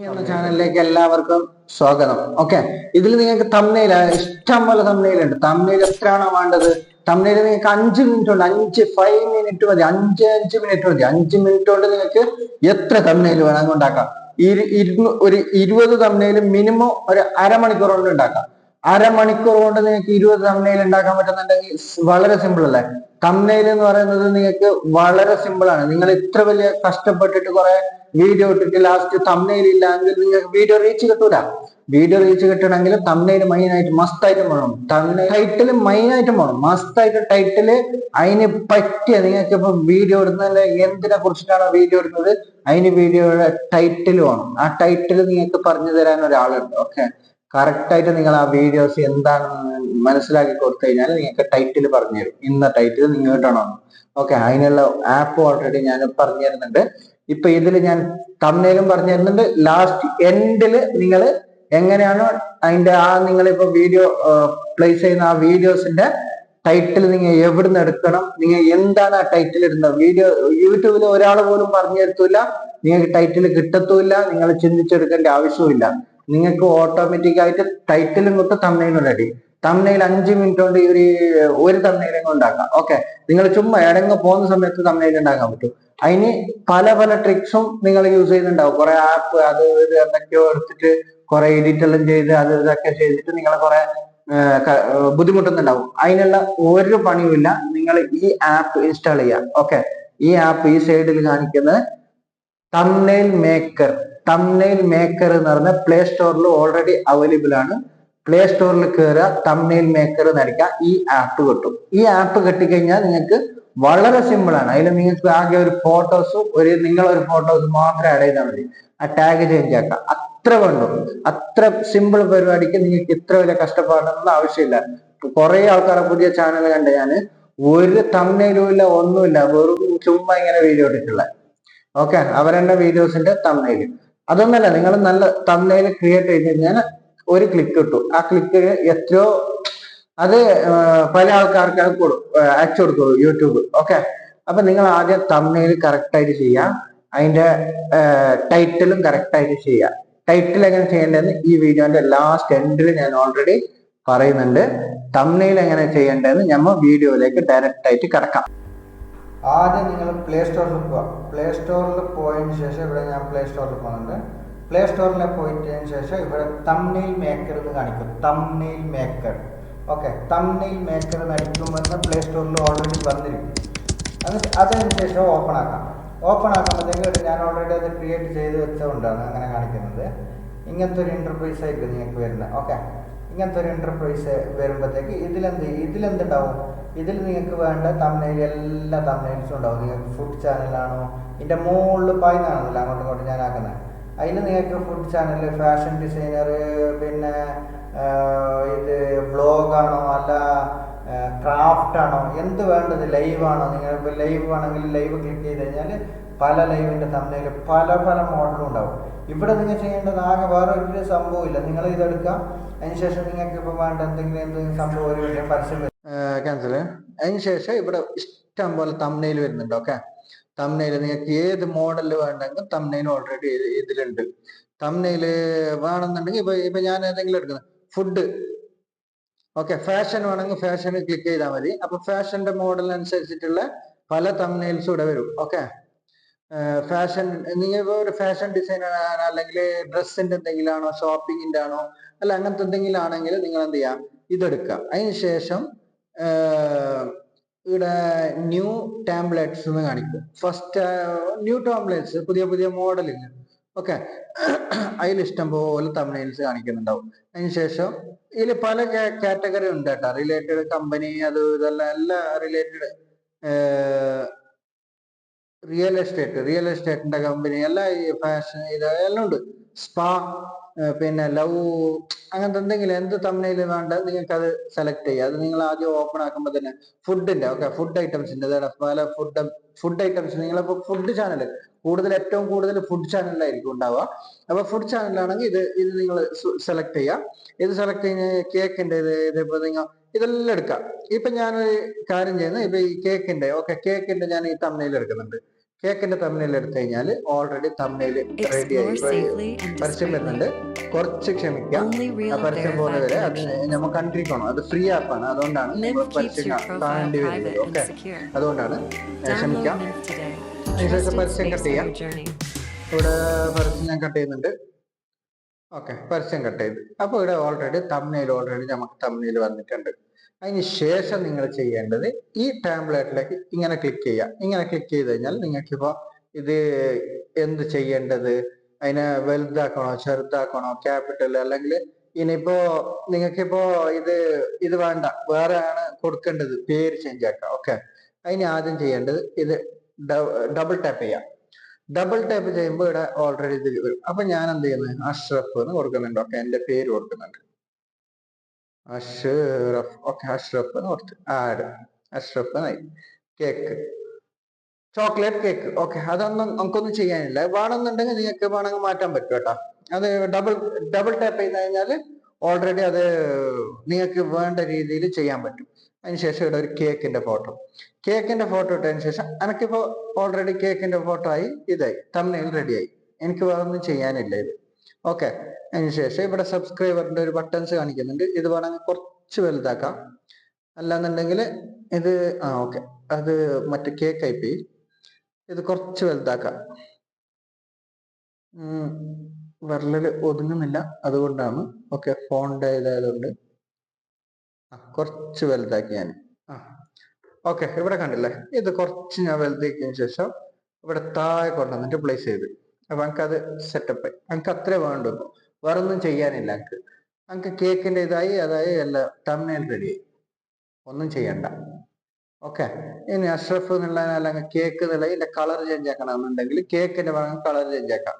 എന്ന ചാനലിലേക്ക് എല്ലാവർക്കും സ്വാഗതം. ഓക്കെ, ഇതിൽ നിങ്ങൾക്ക് തംബ്നെയിൽ ഇഷ്ടം പോലെ തംബ്നെയിൽ ഉണ്ട്. തംബ്നെയിൽ എത്രയാണോ വേണ്ടത്? തംബ്നെയിൽ നിങ്ങൾക്ക് 5 മിനിറ്റ് ഉണ്ട്, 5 മിനിറ്റ് മതി, 5 മിനിറ്റ് മതി. 5 മിനിറ്റ് കൊണ്ട് നിങ്ങൾക്ക് എത്ര തംബ്നെയിൽ വേണമെങ്കിൽ ഉണ്ടാക്കാം. ഒരു 20 തംബ്നെയിൽ മിനിമം ഒരു അരമണിക്കൂർ കൊണ്ട് ഉണ്ടാക്കാം. അരമണിക്കൂർ കൊണ്ട് നിങ്ങൾക്ക് 20 തംബ്നെയിൽ ഉണ്ടാക്കാൻ പറ്റുന്നുണ്ടെങ്കിൽ വളരെ സിമ്പിൾ അല്ലേ? തംബ്നെയിൽ എന്ന് പറയുന്നത് നിങ്ങൾക്ക് വളരെ സിമ്പിൾ ആണ്. നിങ്ങൾ ഇത്ര വലിയ കഷ്ടപ്പെട്ടിട്ട് കുറെ വീഡിയോ ഇട്ടിട്ട് ലാസ്റ്റ് തംബ്നെയിൽ ഇല്ലെങ്കിൽ നിങ്ങൾക്ക് വീഡിയോ റീച്ച് കിട്ടൂല. വീഡിയോ റീച്ച് കിട്ടണമെങ്കിൽ തംബ്നെയിൽ മെയിൻ ആയിട്ട് മസ്റ്റ് ആയിട്ട് വേണം. ടൈറ്റിൽ മെയിൻ ആയിട്ട് വേണം, മസ്റ്റ് ആയിട്ട് ടൈറ്റില് അതിന് പറ്റിയ. നിങ്ങൾക്ക് ഇപ്പൊ വീഡിയോ ഇടുന്നതിന്റെ എന്തിനെ കുറിച്ചിട്ടാണോ വീഡിയോ ഇടുന്നത് അതിന് വീഡിയോയുടെ ടൈറ്റിൽ വേണം. ആ ടൈറ്റിൽ നിങ്ങൾക്ക് പറഞ്ഞു തരാൻ ഒരാളുണ്ട്. ഓക്കെ, കറക്റ്റ് ആയിട്ട് നിങ്ങൾ ആ വീഡിയോസ് എന്താണെന്ന് മനസ്സിലാക്കി കൊടുത്തു കഴിഞ്ഞാൽ നിങ്ങൾക്ക് ടൈറ്റിൽ പറഞ്ഞു തരും. ഇന്ന ടൈറ്റിൽ നിങ്ങൾ ഇടണം. ഓക്കെ, അതിനുള്ള ആപ്പ് ഓൾറെഡി ഞാൻ പറഞ്ഞു തരുന്നുണ്ട്. ഇപ്പൊ ഇതിൽ ഞാൻ തംബ്നെയിലും പറഞ്ഞു തരുന്നുണ്ട്. ലാസ്റ്റ് എൻഡില് നിങ്ങൾ എങ്ങനെയാണോ അതിന്റെ നിങ്ങളിപ്പോ വീഡിയോ പ്ലേസ് ചെയ്യുന്ന ആ വീഡിയോസിന്റെ ടൈറ്റിൽ നിങ്ങൾ എവിടുന്ന് എടുക്കണം, നിങ്ങൾ എന്താണ് ആ ടൈറ്റിൽ ഇടുന്നത്. വീഡിയോ യൂട്യൂബിൽ ഒരാൾ പോലും പറഞ്ഞു തരത്തില്ല, നിങ്ങൾക്ക് ടൈറ്റിൽ കിട്ടത്തുമില്ല, നിങ്ങൾ ചിന്തിച്ചെടുക്കേണ്ട ആവശ്യമില്ല. നിങ്ങൾക്ക് ഓട്ടോമാറ്റിക് ആയിട്ട് ടൈറ്റിലും കിട്ടും, തംബ്നെയിലും റെഡി. തംബ്നെയിൽ 5 മിനിറ്റ് കൊണ്ട് ഒരു തംബ്നെയിലും ഉണ്ടാക്കാം. ഓക്കെ, നിങ്ങൾ ചുമ്മാ എടങ്ങ് പോകുന്ന സമയത്ത് തംബ്നെയിൽ ഉണ്ടാക്കാൻ പറ്റും. അതിന് പല പല ട്രിക്സും നിങ്ങൾ യൂസ് ചെയ്യുന്നുണ്ടാവും. കുറെ ആപ്പ് അത് ഇത് എന്തൊക്കെയോ എടുത്തിട്ട് കുറെ എഡിറ്റ് എല്ലാം ചെയ്ത് അത് ഇതൊക്കെ ചെയ്തിട്ട് നിങ്ങളെ കുറെ ബുദ്ധിമുട്ടുന്നുണ്ടാവും. അതിനുള്ള ഒരു പണിയുമില്ല. നിങ്ങൾ ഈ ആപ്പ് ഇൻസ്റ്റാൾ ചെയ്യുക. ഓക്കെ, ഈ ആപ്പ് ഈ സൈഡിൽ കാണിക്കുന്നത് തംബ്നെയിൽ മേക്കർ. തംബ്നെയിൽ മേക്കർ എന്ന് പറഞ്ഞ പ്ലേ സ്റ്റോറിൽ ഓൾറെഡി അവൈലബിൾ ആണ്. പ്ലേ സ്റ്റോറിൽ കയറുക, തംബ്നെയിൽ മേക്കർ എന്നടിക്കുക, ഈ ആപ്പ് കിട്ടും. ഈ ആപ്പ് കിട്ടിക്കഴിഞ്ഞാൽ നിങ്ങൾക്ക് വളരെ സിമ്പിൾ ആണ്. അതിൽ നിങ്ങൾക്ക് ആകെ ഒരു ഫോട്ടോസും നിങ്ങളൊരു ഫോട്ടോസ് മാത്രം ആഡ് ചെയ്താൽ മതി. ആ ടാഗ് ചേഞ്ച് ആക്കാം, അത്ര വേണ്ടു. അത്ര സിമ്പിൾ പരിപാടിക്ക് നിങ്ങൾക്ക് ഇത്ര വലിയ കഷ്ടപ്പാടൊന്നും ആവശ്യമില്ല. കുറെ ആൾക്കാരെ പുതിയ ചാനൽ കണ്ട ഞാന് ഒരു തംബ്നെയിലും ഇല്ല, ഒന്നുമില്ല, വെറും ചുമ്മാ ഇങ്ങനെ വീഡിയോ ഇട്ടിട്ടുള്ള. ഓക്കെ, അവരെന്നെ വീഡിയോസിന്റെ തംബ്നെയിൽ. അതൊന്നല്ല, നിങ്ങൾ നല്ല തംബ്നെയിൽ ക്രിയേറ്റ് ചെയ്ത് കഴിഞ്ഞാൽ ഒരു ക്ലിക്ക് കിട്ടും. ആ ക്ലിക്ക് എത്രയോ അത് പല ആൾക്കാർക്ക് അത് അയച്ചു കൊടുക്കുള്ളൂ യൂട്യൂബ്. ഓക്കെ, അപ്പൊ നിങ്ങൾ ആദ്യം തംബ്നെയിൽ കറക്റ്റ് ആയിട്ട് ചെയ്യാം, അതിന്റെ ടൈറ്റിലും കറക്റ്റ് ആയിട്ട് ചെയ്യാം. ടൈറ്റിൽ എങ്ങനെ ചെയ്യേണ്ടതെന്ന് ഈ വീഡിയോന്റെ ലാസ്റ്റ് എൻഡിൽ ഞാൻ ഓൾറെഡി പറയുന്നുണ്ട്. തംബ്നെയിൽ എങ്ങനെ ചെയ്യേണ്ടതെന്ന് നമ്മൾ വീഡിയോയിലേക്ക് ഡയറക്റ്റ് ആയിട്ട് കിടക്കാം. ആദ്യം നിങ്ങൾ പ്ലേ സ്റ്റോറിൽ പോവുക. പ്ലേ സ്റ്റോറിൽ പോയതിന് ശേഷം ഇവിടെ ഞാൻ പ്ലേ സ്റ്റോറിൽ പോകുന്നുണ്ട്. പ്ലേ സ്റ്റോറിൽ പോയതിന് ശേഷം ഇവിടെ തംബ്നെയിൽ മേക്കർ എന്ന് കാണിക്കും. Thumbnail maker. Okay, thumbnail maker നടിക്കുമ്പോൾ പ്ലേ സ്റ്റോറിൽ ഓൾറെഡി വന്നിരിക്കും. അതിന് ശേഷം ഓപ്പൺ ആക്കാം. ഓപ്പൺ ആക്കുമ്പോഴത്തേക്ക് ഞാൻ ഓൾറെഡി അത് ക്രിയേറ്റ് ചെയ്ത് വെച്ചുകൊണ്ടാണ് അങ്ങനെ കാണിക്കുന്നത്. ഇങ്ങനത്തെ ഒരു ഇന്റർഫേസ് ആയിരിക്കും നിങ്ങൾക്ക് വരുന്നത്. ഓക്കെ, ഇങ്ങനത്തെ ഒരു ഇന്റർഫേസ് വരുമ്പോഴത്തേക്ക് ഇതിലെന്തുണ്ടാവും? ഇതിൽ നിങ്ങൾക്ക് വേണ്ട തംബ്നെയിൽ എല്ലാ തംബ്നെയിൽസും ഉണ്ടാവും. നിങ്ങൾക്ക് ഫുഡ് ചാനലാണോ, ഇതിൻ്റെ മുകളിൽ പായുന്നതാണല്ലോ അങ്ങോട്ടും ഇങ്ങോട്ടും ഞാൻ ആക്കുന്നത്. അതിൽ നിങ്ങൾക്ക് ഫുഡ് ചാനൽ, ഫാഷൻ ഡിസൈനർ, പിന്നെ ഇത് വ്ളോഗാണോ അല്ല ക്രാഫ്റ്റ് ആണോ, എന്ത് വേണ്ടത്, ലൈവ് ആണോ? നിങ്ങൾ ഇപ്പോൾ ലൈവ് ആണെങ്കിൽ ലൈവ് ക്ലിക്ക് ചെയ്ത് കഴിഞ്ഞാൽ പല ലൈവിൻ്റെ തംബ്നെയിൽ പല പല മോഡലും ഉണ്ടാവും. ഇവിടെ നിങ്ങൾ ചെയ്യേണ്ടത് ആകെ വേറെ ഒരു സംഭവമില്ല. നിങ്ങൾ ഇതെടുക്കാം, അതിനുശേഷം നിങ്ങൾക്ക് ഇപ്പോൾ വേണ്ട എന്തെങ്കിലും സംഭവം ഒരു പരസ്യം ക്യാൻസൽ. അതിനുശേഷം ഇവിടെ ഇഷ്ടം പോലെ തംബ്നെയിൽ വരുന്നുണ്ട്. ഓക്കെ, തംബ്നെയിൽ നിങ്ങൾക്ക് ഏത് മോഡലിൽ വേണ്ടെങ്കിൽ തംബ്നെയിൽ ഓൾറെഡി ഇതിലുണ്ട്. തംബ്നെയിൽ വേണമെന്നുണ്ടെങ്കിൽ ഇപ്പൊ ഞാൻ ഏതെങ്കിലും എടുക്കുന്നത് ഫുഡ്. ഓക്കെ, ഫാഷൻ വേണമെങ്കിൽ ഫാഷന് ക്ലിക്ക് ചെയ്താൽ മതി. അപ്പൊ ഫാഷന്റെ മോഡലിനനുസരിച്ചിട്ടുള്ള പല തംബ്നെയിൽസും ഇവിടെ വരും. ഓക്കെ, ഫാഷൻ, നിങ്ങൾ ഇപ്പോൾ ഒരു ഫാഷൻ ഡിസൈനർ ആണ്, അല്ലെങ്കിൽ ഡ്രസ്സിന്റെ എന്തെങ്കിലും ആണോ, ഷോപ്പിങ്ങിന്റെ ആണോ, അല്ല അങ്ങനത്തെ എന്തെങ്കിലും ആണെങ്കിൽ നിങ്ങൾ എന്ത് ചെയ്യാം, ഇതെടുക്കാം. അതിനുശേഷം ഇവിടെ ന്യൂ ടാംപ്ലേറ്റ്സ് എന്ന് കാണിക്കും. ഫസ്റ്റ് ന്യൂ ടാംപ്ലേറ്റ്സ്, പുതിയ പുതിയ മോഡലിങ്. ഓക്കെ, അതിൽ ഇഷ്ടം പോലെ തംബ്നെയിൽസ് കാണിക്കുന്നുണ്ടാവും. അതിനുശേഷം ഇതിൽ പല കാറ്റഗറി ഉണ്ട് കേട്ടോ. റിലേറ്റഡ് കമ്പനി, അത് ഇതെല്ലാം എല്ലാം റിലേറ്റഡ്. റിയൽ എസ്റ്റേറ്റിന്റെ കമ്പനി എല്ലാം, ഈ ഫാഷൻ ഇതെല്ലാം ഉണ്ട്. സ്പാ, പിന്നെ ലവ്, അങ്ങനത്തെ എന്തെങ്കിലും എന്ത് തംബ്നെയിൽ വേണ്ടത് നിങ്ങൾക്ക് അത് സെലക്ട് ചെയ്യുക. അത് നിങ്ങൾ ആദ്യം ഓപ്പൺ ആക്കുമ്പോൾ തന്നെ ഫുഡിന്റെ, ഓക്കെ, ഫുഡ് ഐറ്റംസിന്റെ പല ഫുഡ് ഐറ്റംസ്. നിങ്ങളിപ്പോ ഫുഡ് ചാനൽ ഏറ്റവും കൂടുതൽ ഫുഡ് ചാനലിലായിരിക്കും ഉണ്ടാവുക. അപ്പൊ ഫുഡ് ചാനലാണെങ്കിൽ ഇത് നിങ്ങൾ സെലക്ട് ചെയ്യുക. ഇത് സെലക്ട് ചെയ്യുന്ന കേക്കിന്റെ ഇതിപ്പോ നിങ്ങൾ ഇതെല്ലാം എടുക്കാം. ഇപ്പൊ ഞാനൊരു കാര്യം ചെയ്യുന്നത്, ഇപ്പൊ ഈ കേക്കിന്റെ, ഓക്കെ, കേക്കിന്റെ ഞാൻ ഈ തംബ്നെയിൽ എടുക്കുന്നുണ്ട്. കേക്കിന്റെ തമ്മിൽ എടുത്തു കഴിഞ്ഞാൽ ഓൾറെഡി തമ്മിൽ റെഡി ആയി. Explore safely and പരസ്യം വരുന്നുണ്ട്, discreetly. കുറച്ച് ക്ഷമിക്കുക. Only ആ real പരസ്യം പോകുന്ന verified വരെ അത് connections. നമ്മൾ കണ്ടിരിക്കണം. അത് ഫ്രീ ആപ്പാണ്, അതുകൊണ്ടാണ് നമ്മൾ Nymph keeps പരസ്യം your profile കാണേണ്ടി വരുന്നത്. private and okay, secure. അതുകൊണ്ടാണ് Download ക്ഷമിക്കാം. Nymph today. അതിനുശേഷം Trusted പരസ്യം space കട്ട് for ചെയ്യാം. your journey. ഇവിടെ പരസ്യം ഞാൻ കട്ട് ചെയ്യുന്നുണ്ട്. ഓക്കെ, പരസ്യം കട്ട് ചെയ്ത്. അപ്പോൾ ഇവിടെ ഓൾറെഡി നമുക്ക് തമ്മിൽ വന്നിട്ടുണ്ട്. അതിന് ശേഷം നിങ്ങൾ ചെയ്യേണ്ടത് ഈ ടാംപ്ലേറ്റിലേക്ക് ഇങ്ങനെ ക്ലിക്ക് ചെയ്യുക. ഇങ്ങനെ ക്ലിക്ക് ചെയ്ത് കഴിഞ്ഞാൽ നിങ്ങൾക്കിപ്പോൾ ഇത് എന്ത് ചെയ്യേണ്ടത്, അതിനെ വലുതാക്കണോ ചെറുതാക്കണോ ക്യാപിറ്റൽ, അല്ലെങ്കിൽ ഇനിയിപ്പോ നിങ്ങൾക്കിപ്പോ ഇത് വേണ്ട, വേറെ ആണ് കൊടുക്കേണ്ടത്, പേര് ചേഞ്ച് ആക്കാം. ഓക്കെ, അതിന് ആദ്യം ചെയ്യേണ്ടത് ഇത് ഡബിൾ ടാപ്പ് ചെയ്യാം. ഡബിൾ ടാപ്പ് ചെയ്യുമ്പോൾ ഇവിടെ ഓൾറെഡി ഇത് വരും. അപ്പൊ ഞാൻ എന്ത് ചെയ്യുന്നത്, അഷ്റഫ് എന്ന് കൊടുക്കുന്നുണ്ട്. ഓക്കെ, എന്റെ പേര് കൊടുക്കുന്നുണ്ട്, അഷ്റഫ്. ഓക്കെ, അഷ്റഫ് എന്ന് കൊടുത്ത് ആഡ്. അഷ്റഫ് എന്നായി. Cake, chocolate cake. ഓക്കെ, അതൊന്നും നമുക്കൊന്നും ചെയ്യാനില്ല. വേണമെന്നുണ്ടെങ്കിൽ നിങ്ങൾക്ക് വേണമെങ്കിൽ മാറ്റാൻ പറ്റും കേട്ടോ. അത് ഡബിൾ ടാപ്പ് ചെയ്ത് കഴിഞ്ഞാൽ ഓൾറെഡി അത് നിങ്ങൾക്ക് വേണ്ട രീതിയിൽ ചെയ്യാൻ പറ്റും. അതിനുശേഷം ഇവിടെ ഒരു കേക്കിന്റെ ഫോട്ടോ ഇട്ടതിന് ശേഷം എനിക്കിപ്പോ ഓൾറെഡി കേക്കിന്റെ ഫോട്ടോ ആയി, ഇതായി, തമ്മിൽ റെഡിയായി. എനിക്ക് വേറൊന്നും ചെയ്യാനില്ല ഇത്. ഓക്കെ, അതിനുശേഷം ഇവിടെ സബ്സ്ക്രൈബറിന്റെ ഒരു ബട്ടൺസ് കാണിക്കുന്നുണ്ട്. ഇത് വേണമെങ്കിൽ കുറച്ച് വലുതാക്കാം, അല്ലാന്നുണ്ടെങ്കിൽ ഇത് ഓക്കെ, അത് മറ്റേ കേക്ക് ആയിപ്പോയി. ഇത് കുറച്ച് വലുതാക്കാം. വിരലിൽ ഒതുങ്ങുന്നില്ല, അതുകൊണ്ടാണ്. ഓക്കെ, ഫോണ്ട് ഇതായതുകൊണ്ട് കുറച്ച് വലുതാക്കി ഞാൻ. ഓക്കെ, ഇവിടെ കണ്ടില്ലേ, ഇത് കുറച്ച് ഞാൻ വലുതാക്കിയതിനു ശേഷം ഇവിടെ താഴെ കൊണ്ടുവന്നിട്ട് പ്ലേസ് ചെയ്ത്. അപ്പൊ എനിക്കത് സെറ്റപ്പ് ആയി. എനിക്ക് അത്രേ വേണ്ടുള്ളൂ, വേറെ ഒന്നും ചെയ്യാനില്ല. എനിക്ക് കേക്കിന്റെ ഇതായി, അതായി, എല്ലാം തമ്മിൽ റെഡിയായി, ഒന്നും ചെയ്യണ്ട. ഓക്കെ, ഇനി അഷ്റഫ് എന്നുള്ള അല്ലെങ്കിൽ കേക്ക് എന്നുള്ള ഇതിന്റെ കളർ ചേഞ്ച് ആക്കണമെന്നുണ്ടെങ്കിൽ കേക്കിന്റെ ഭാഗം കളർ ചേഞ്ച് ആക്കാം.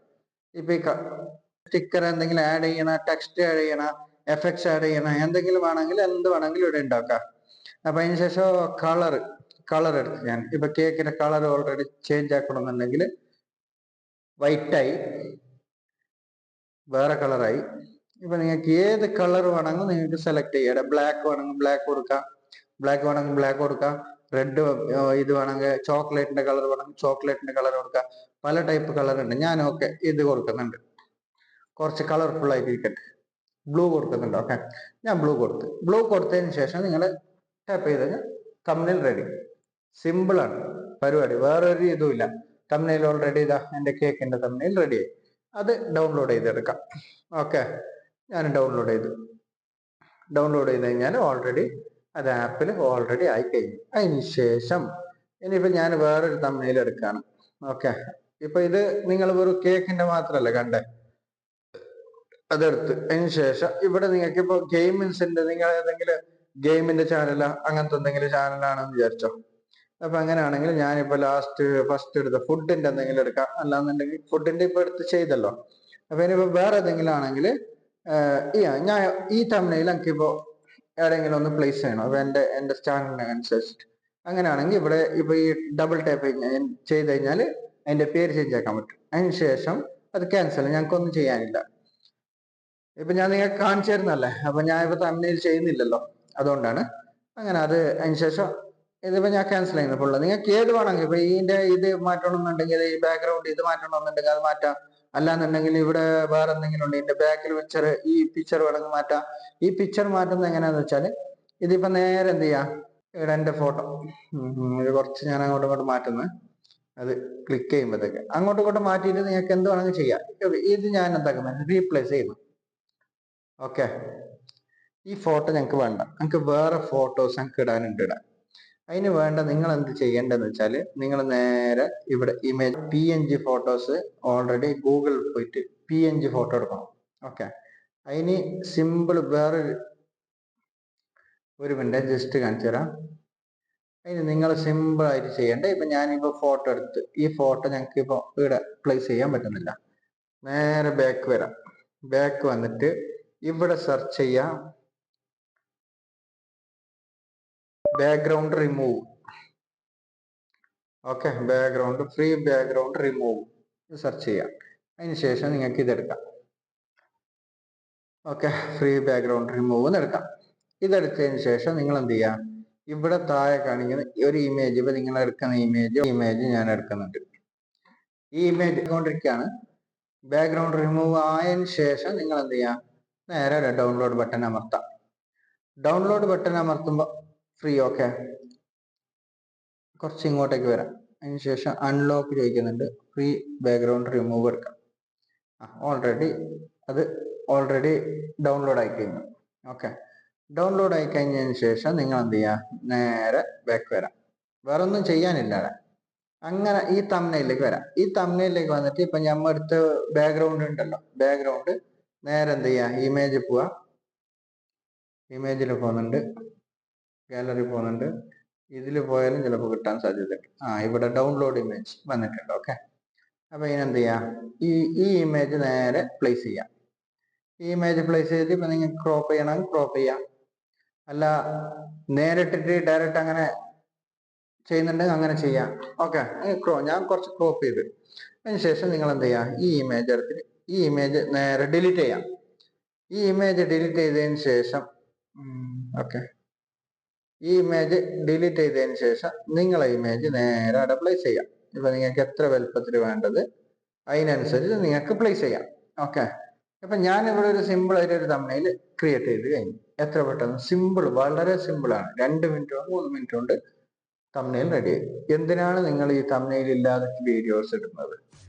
ഇപ്പൊ ഈ സ്റ്റിക്കർ എന്തെങ്കിലും ആഡ് ചെയ്യണം, ടെക്സ്റ്റ് ആഡ് ചെയ്യണം, എഫക്ട്സ് ആഡ് ചെയ്യണം, എന്തെങ്കിലും വേണമെങ്കിൽ എന്ത് വേണമെങ്കിലും ഇവിടെ ഉണ്ടാക്കാം. അപ്പൊ അതിന് ശേഷം കളർ എടുത്ത് ഞാൻ ഇപ്പൊ കേക്കിന്റെ കളർ ഓൾറെഡി ചേഞ്ച് ആക്കണമെന്നുണ്ടെങ്കിൽ വൈറ്റായി, വേറെ കളറായി. ഇപ്പൊ നിങ്ങൾക്ക് ഏത് കളർ വേണമെങ്കിൽ നിങ്ങൾക്ക് സെലക്ട് ചെയ്യാം. ബ്ലാക്ക് വേണമെങ്കിൽ ബ്ലാക്ക് കൊടുക്കാം, റെഡ് ഇത് വേണമെങ്കിൽ ചോക്ലേറ്റിന്റെ കളർ വേണമെങ്കിൽ ചോക്ലേറ്റിന്റെ കളർ കൊടുക്കാം. പല ടൈപ്പ് കളർ ഉണ്ട്. ഞാൻ ഓക്കെ ഇത് കൊടുക്കുന്നുണ്ട്, കുറച്ച് കളർഫുൾ ആയിട്ടിരിക്കട്ടെ. ബ്ലൂ കൊടുക്കുന്നുണ്ട്. ഓക്കെ, ഞാൻ ബ്ലൂ കൊടുത്തതിന് ശേഷം നിങ്ങൾ ടാപ്പ് ചെയ്ത് കഴിഞ്ഞാൽ തമ്മിൽ റെഡി. സിമ്പിൾ ആണ് പരിപാടി, വേറൊരു ഇതുമില്ല. തമ്മിൽ ഓൾറെഡി ഇതാ എന്റെ കേക്കിന്റെ തമ്മിൽ റെഡിയായി. അത് ഡൗൺലോഡ് ചെയ്തെടുക്കാം. ഓക്കെ, ഞാൻ ഡൗൺലോഡ് ചെയ്ത് കഴിഞ്ഞാൽ ഓൾറെഡി അത് ആപ്പിൽ ഓൾറെഡി ആയി കഴിഞ്ഞു. അതിന് ശേഷം ഇനിയിപ്പോ ഞാൻ വേറൊരു തമ്മിൽ എടുക്കാണ്. ഓക്കെ, ഇപ്പൊ ഇത് നിങ്ങൾ വെറും കേക്കിന്റെ മാത്രമല്ല കണ്ടേ, അതെടുത്ത് അതിന് ശേഷം ഇവിടെ നിങ്ങൾക്ക് ഇപ്പൊ ഗെയിമിൻസിന്റെ, നിങ്ങൾ ഏതെങ്കിലും ഗെയിമിന്റെ ചാനൽ അങ്ങനത്തെ എന്തെങ്കിലും ചാനലാണെന്ന് വിചാരിച്ചോ. അപ്പൊ അങ്ങനെയാണെങ്കിൽ ഞാനിപ്പോ ഫസ്റ്റ് എടുത്ത ഫുഡിന്റെ എന്തെങ്കിലും എടുക്കാം, അല്ലാന്നുണ്ടെങ്കിൽ ഫുഡിന്റെ ഇപ്പൊ എടുത്ത് ചെയ്തല്ലോ. അപ്പൊ ഇനിയിപ്പോ വേറെ ഏതെങ്കിലും ആണെങ്കിൽ ഞാൻ ഈ തമിഴിൽ എനിക്കിപ്പോ എവിടെയെങ്കിലും ഒന്ന് പ്ലേസ് ചെയ്യണം. അപ്പൊ എന്റെ ചാനലിന് അനുസരിച്ചിട്ട് അങ്ങനെയാണെങ്കിൽ ഇവിടെ ഇപ്പൊ ഈ ഡബിൾ ടാപ്പ് ചെയ്ത് കഴിഞ്ഞാൽ അതിന്റെ പേര് ചേഞ്ച് ആക്കാൻ പറ്റും. അതിന് ശേഷം അത് ക്യാൻസൽ, ഞങ്ങൾക്കൊന്നും ചെയ്യാനില്ല. ഇപ്പൊ ഞാൻ നിങ്ങൾക്ക് കാണിച്ചു തരുന്നല്ലേ, അപ്പൊ ഞാൻ ഇപ്പൊ തമിഴിൽ ചെയ്യുന്നില്ലല്ലോ, അതുകൊണ്ടാണ് അങ്ങനെ. അതിന് ശേഷം ഇതിപ്പോ ഞാൻ ക്യാൻസൽ ചെയ്യുന്നത് ഫുള്ള്. നിങ്ങൾക്ക് ഏത് വേണമെങ്കിൽ ഇപ്പൊ ഇത് മാറ്റണമെന്നുണ്ടെങ്കിൽ, ഈ ബാക്ക്ഗ്രൗണ്ട് ഇത് മാറ്റണമെന്നുണ്ടെങ്കിൽ അത് മാറ്റാം. അല്ലാന്നുണ്ടെങ്കിൽ ഇവിടെ വേറെ എന്തെങ്കിലും ഉണ്ട്, ഇതിന്റെ ബാക്കിൽ ഈ പിക്ചർ വേണമെങ്കിൽ മാറ്റാം. ഈ പിക്ചർ മാറ്റുന്നത് എങ്ങനെയാന്ന് വെച്ചാൽ, ഇതിപ്പോ നേരെ എന്ത് ചെയ്യാം, ഇവിടെ എന്റെ ഫോട്ടോ ഇത് കുറച്ച് ഞാൻ അങ്ങോട്ടും ഇങ്ങോട്ട് മാറ്റുന്നത്, അത് ക്ലിക്ക് ചെയ്യുമ്പോഴത്തേക്ക് അങ്ങോട്ടും ഇങ്ങോട്ടും മാറ്റിയിട്ട് നിങ്ങൾക്ക് എന്ത് വേണമെങ്കിൽ ചെയ്യാം. ഇത് ഞാൻ എന്താക്കുന്നത്, റീപ്ലേസ് ചെയ്യുന്നു. ഓക്കെ, ഈ ഫോട്ടോ ഞങ്ങൾക്ക് വേണ്ട, ഞങ്ങൾക്ക് വേറെ ഫോട്ടോസ് ഞങ്ങൾക്ക് ഇടാനുണ്ട്. അതിന് വേണ്ട നിങ്ങൾ എന്ത് ചെയ്യേണ്ടതെന്ന് വെച്ചാൽ, നിങ്ങൾ നേരെ ഇവിടെ ഇമേജ് PNG ഫോട്ടോസ് ഓൾറെഡി ഗൂഗിളിൽ പോയിട്ട് PNG ഫോട്ടോ എടുക്കണം. ഓക്കെ, അതിന് സിമ്പിൾ ഒരു മിനിറ്റ് ജസ്റ്റ് കാണിച്ചു തരാം. അതിന് നിങ്ങൾ സിമ്പിൾ ആയിട്ട് ചെയ്യേണ്ട, ഇപ്പൊ ഞാനിപ്പോ ഫോട്ടോ എടുത്ത് ഈ ഫോട്ടോ ഞങ്ങൾക്ക് ഇപ്പൊ ഇവിടെ പ്ലേസ് ചെയ്യാൻ പറ്റുന്നില്ല. നേരെ ബാക്ക് വന്നിട്ട് ഇവിടെ സെർച്ച് ചെയ്യാം, background remove. Okay, free background remove search ചെയ്യാം. അതിന് ശേഷം നിങ്ങൾക്ക് ഇതെടുക്കാം. ഓക്കെ, ഫ്രീ ബാക്ക്ഗ്രൗണ്ട് റിമൂവ് എടുക്കാം. ഇതെടുത്തതിന് ശേഷം നിങ്ങൾ എന്ത് ചെയ്യാം, ഇവിടെ താഴെ കാണിക്കുന്ന ഒരു ഇമേജ്, ഇപ്പൊ നിങ്ങൾ എടുക്കുന്ന ഇമേജ് ഞാൻ എടുക്കുന്നുണ്ട്. ഈ ഇമേജ് കൊണ്ടിരിക്കുകയാണ്. ബാക്ക്ഗ്രൗണ്ട് റിമൂവ് ആയതിനു ശേഷം നിങ്ങൾ എന്ത് ചെയ്യാം, നേരെ ഡൗൺലോഡ് ബട്ടൺ അമർത്താം. ഡൗൺലോഡ് ബട്ടൺ അമർത്തുമ്പോൾ ഫ്രീ. ഓക്കെ, കുറച്ച് ഇങ്ങോട്ടേക്ക് വരാം. അതിനുശേഷം അൺലോക്ക് ചോദിക്കുന്നുണ്ട്. ഫ്രീ ബാക്ക്ഗ്രൗണ്ട് റിമൂവ് എടുക്കാം. ഓൾറെഡി ഡൗൺലോഡ് ആയി കഴിഞ്ഞു. ഓക്കെ, ഡൗൺലോഡ് ആയി കഴിഞ്ഞതിന് ശേഷം നിങ്ങൾ എന്ത് ചെയ്യുക, നേരെ ബാക്ക് വരാം. വേറെ ഒന്നും ചെയ്യാനില്ല. അങ്ങനെ ഈ തംബ്നെയിലേക്ക് വരാം. ഈ തംബ്നെയിലേക്ക് വന്നിട്ട് ഇപ്പൊ നമ്മൾ എടുത്ത ബാക്ക്ഗ്രൗണ്ട് ഉണ്ടല്ലോ, ബാക്ക്ഗ്രൗണ്ട് നേരെ എന്ത് ചെയ്യുക, ഇമേജ് പോവാ. ഇമേജിൽ പോകുന്നുണ്ട്, ഗാലറി പോകുന്നുണ്ട്. ഇതിൽ പോയാലും ചിലപ്പോൾ കിട്ടാൻ സാധ്യതയുണ്ട്. ഇവിടെ ഡൗൺലോഡ് ഇമേജ് വന്നിട്ടുണ്ട്. ഓക്കെ, അപ്പൊ ഇതിനെന്ത് ചെയ്യാം, ഈ ഇമേജ് നേരെ പ്ലേസ് ചെയ്യാം. ഈ ഇമേജ് പ്ലേസ് ചെയ്തിട്ട് ഇപ്പൊ നിങ്ങൾക്ക് ക്രോപ്പ് ചെയ്യണമെങ്കിൽ ക്രോപ്പ് ചെയ്യാം. അല്ല നേരിട്ടിട്ട് ഡയറക്റ്റ് അങ്ങനെ ചെയ്യുന്നുണ്ടെങ്കിൽ അങ്ങനെ ചെയ്യാം. ഓക്കെ, ഞാൻ കുറച്ച് ക്രോപ്പ് ചെയ്ത് അതിനുശേഷം നിങ്ങൾ എന്ത് ചെയ്യാം, ഈ ഇമേജ് എടുത്തിട്ട് ഈ ഇമേജ് നേരെ ഡിലീറ്റ് ചെയ്യാം. ഈ ഇമേജ് ഡിലീറ്റ് ചെയ്തതിന് ശേഷം ഓക്കെ, ഈ ഇമേജ് ഡിലീറ്റ് ചെയ്തതിന് ശേഷം നിങ്ങളെ ഇമേജ് നേരെ അവിടെ പ്ലേസ് ചെയ്യാം. ഇപ്പൊ നിങ്ങൾക്ക് എത്ര വലുപ്പത്തിൽ വേണ്ടത് അതിനനുസരിച്ച് നിങ്ങൾക്ക് പ്ലേസ് ചെയ്യാം. ഓക്കെ, അപ്പൊ ഞാൻ ഇവിടെ ഒരു സിമ്പിൾ ആയിട്ട് ഒരു തംബ്നെയിൽ ക്രിയേറ്റ് ചെയ്ത് കഴിഞ്ഞു. എത്ര പെട്ടെന്ന്, സിമ്പിൾ, വളരെ സിമ്പിൾ ആണ്. 2 മിനിറ്റോ 3 മിനിറ്റ് കൊണ്ട് തംബ്നെയിൽ റെഡി ആയി. എന്തിനാണ് നിങ്ങൾ ഈ തംബ്നെയിൽ ഇല്ലാതെ വീഡിയോസ് ഇടുന്നത്?